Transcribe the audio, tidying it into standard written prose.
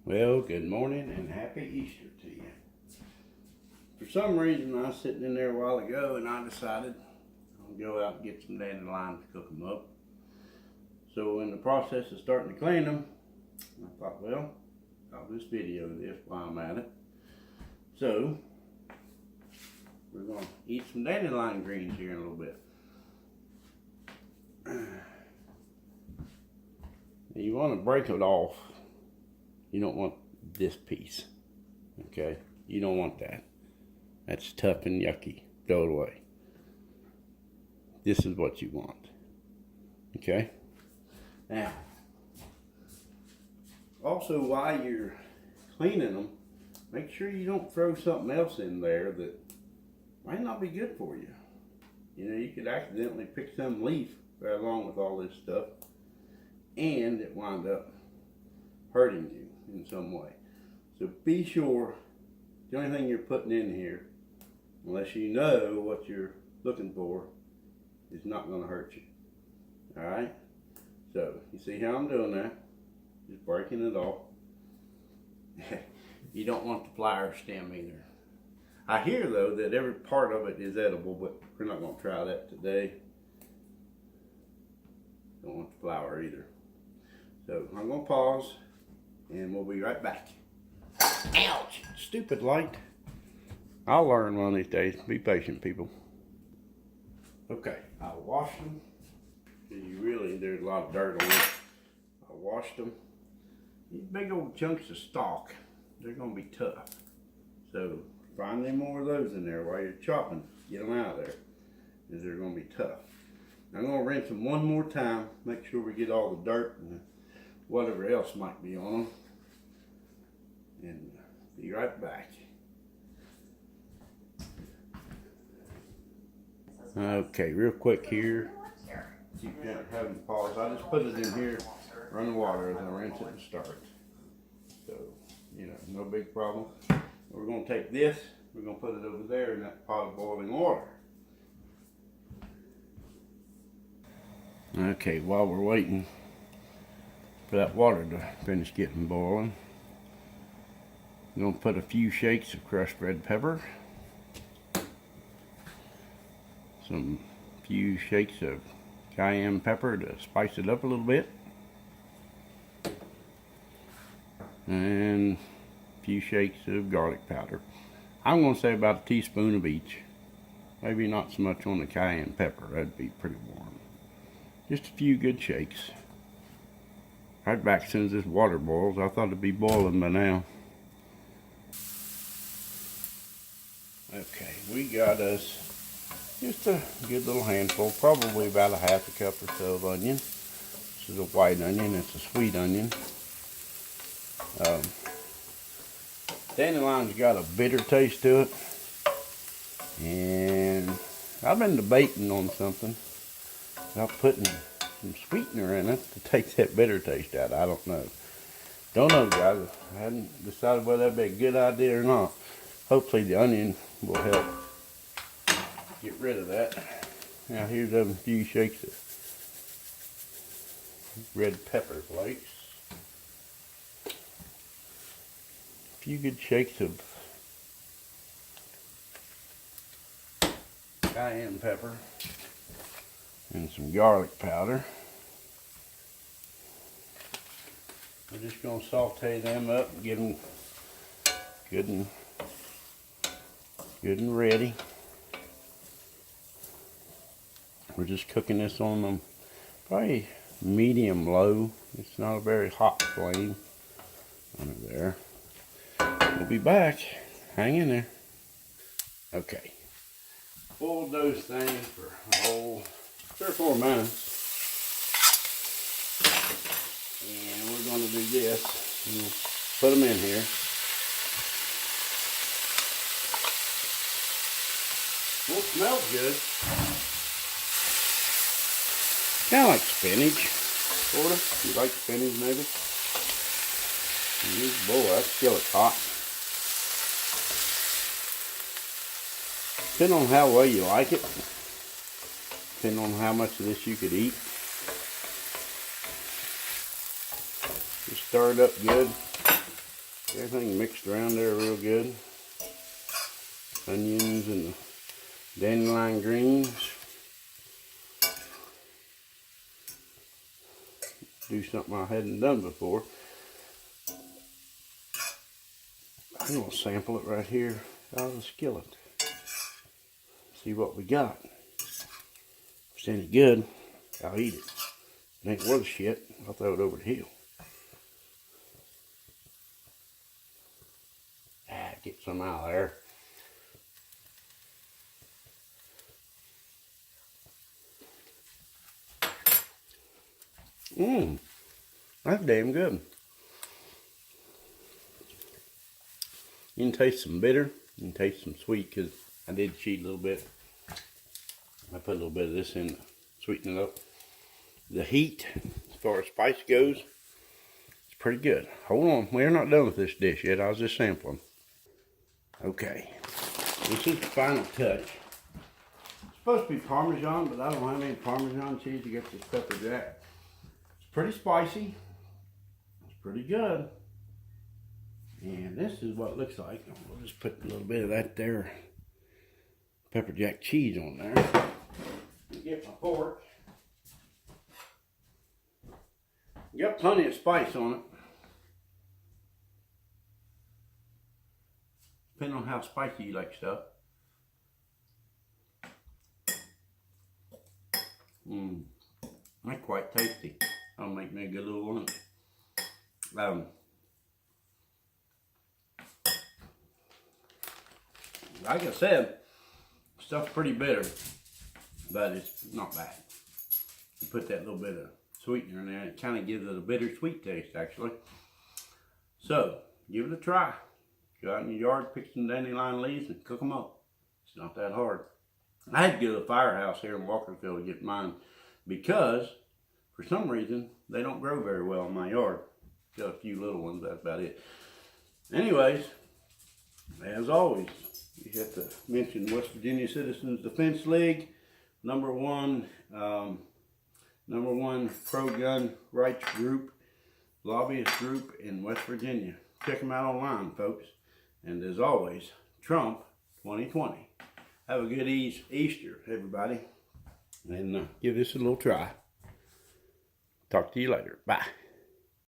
Well, good morning and happy Easter to you. For some reason, I was sitting in there a while ago and I decided I'll go out and get some dandelions to cook them up. So in the process of starting to clean them, I thought, well, I'll just video this while I'm at it. So, we're going to eat some dandelion greens here in a little bit. You want to break it off. You don't want this piece, okay? You don't want that. That's tough and yucky. Throw it away. This is what you want, okay? Now, also while you're cleaning them, make sure you don't throw something else in there that might not be good for you. You know, you could accidentally pick some leaf right along with all this stuff, and it wind up hurting you in some way. So be sure the only thing you're putting in here, unless you know what you're looking for, is not going to hurt you. Alright? So, you see how I'm doing that? Just breaking it off. You don't want the flower stem either. I hear though that every part of it is edible, but we're not going to try that today. Don't want the flower either. So I'm going to pause and we'll be right back. Ouch! Stupid light. I'll learn one of these days. Be patient, people. Okay, I washed them. There's a lot of dirt on it. I washed them. These big old chunks of stalk, they're going to be tough. So find any more of those in there while you're chopping. Get them out of there, because they're going to be tough. I'm going to rinse them one more time. Make sure we get all the dirt and whatever else might be on them. And be right back. Okay, real quick here. Keep having to pause. I just put it in here, run the water as I rinse it and start. So, you know, no big problem. We're going to take this, we're going to put it over there in that pot of boiling water. Okay, while we're waiting for that water to finish getting boiling, I'm going to put a few shakes of crushed red pepper, some few shakes of cayenne pepper to spice it up a little bit, and a few shakes of garlic powder. I'm going to say about a teaspoon of each. Maybe not so much on the cayenne pepper, that'd be pretty warm. Just a few good shakes. Right back as soon as this water boils. I thought it'd be boiling by now. Okay, we got us just a good little handful, probably about a half a cup or so of onion. This is a white onion, it's a sweet onion. Dandelion's got a bitter taste to it. And I've been debating on something about putting some sweetener in it to take that bitter taste out. I don't know. Don't know, guys. I hadn't decided whether that'd be a good idea or not. Hopefully the onion will help get rid of that. Now here's a few shakes of red pepper flakes. A few good shakes of cayenne pepper and some garlic powder. We're just going to saute them up and get them good and ready. We're just cooking this on probably medium low. It's not a very hot flame under there. We'll be back. Hang in there. Okay. Boiled those things for a whole 3 or 4 minutes. And we're going to do this. We'll put them in here. Well, it smells good. Kind of like spinach, sort of. You like spinach, maybe? Boy, that skillet's hot. Depending on how well you like it, depending on how much of this you could eat. Just stir it up good. Everything mixed around there real good. Onions and the dandelion greens. Do something I hadn't done before. I'm going to sample it right here out of the skillet. See what we got. If it's any good, I'll eat it. If it ain't worth shit, I'll throw it over the hill. Get some out of there. That's damn good. You can taste some bitter, you can taste some sweet, because I did cheat a little bit. I put a little bit of this in to sweeten it up. The heat, as far as spice goes, it's pretty good. Hold on, we're not done with this dish yet. I was just sampling. Okay, this is the final touch. It's supposed to be Parmesan, but I don't have any Parmesan cheese to get this pepper jack. It's pretty spicy. It's pretty good. And this is what it looks like. We'll just put a little bit of that there pepper jack cheese on there. Get my fork. Got plenty of spice on it. Depending on how spicy you like stuff. That's quite tasty. That'll make me a good little lunch. Like I said, stuff's pretty bitter, but it's not bad. You put that little bit of sweetener in there, it kind of gives it a bittersweet taste, actually. So, give it a try. Go out in your yard, pick some dandelion leaves, and cook them up. It's not that hard. I had to go to the firehouse here in Walkerville to get mine because, for some reason, they don't grow very well in my yard. Got a few little ones, that's about it. Anyways, as always, you have to mention West Virginia Citizens Defense League, number one pro-gun rights group, lobbyist group in West Virginia. Check them out online, folks. And as always, Trump 2020. Have a good Easter, everybody. And give this a little try. Talk to you later. Bye.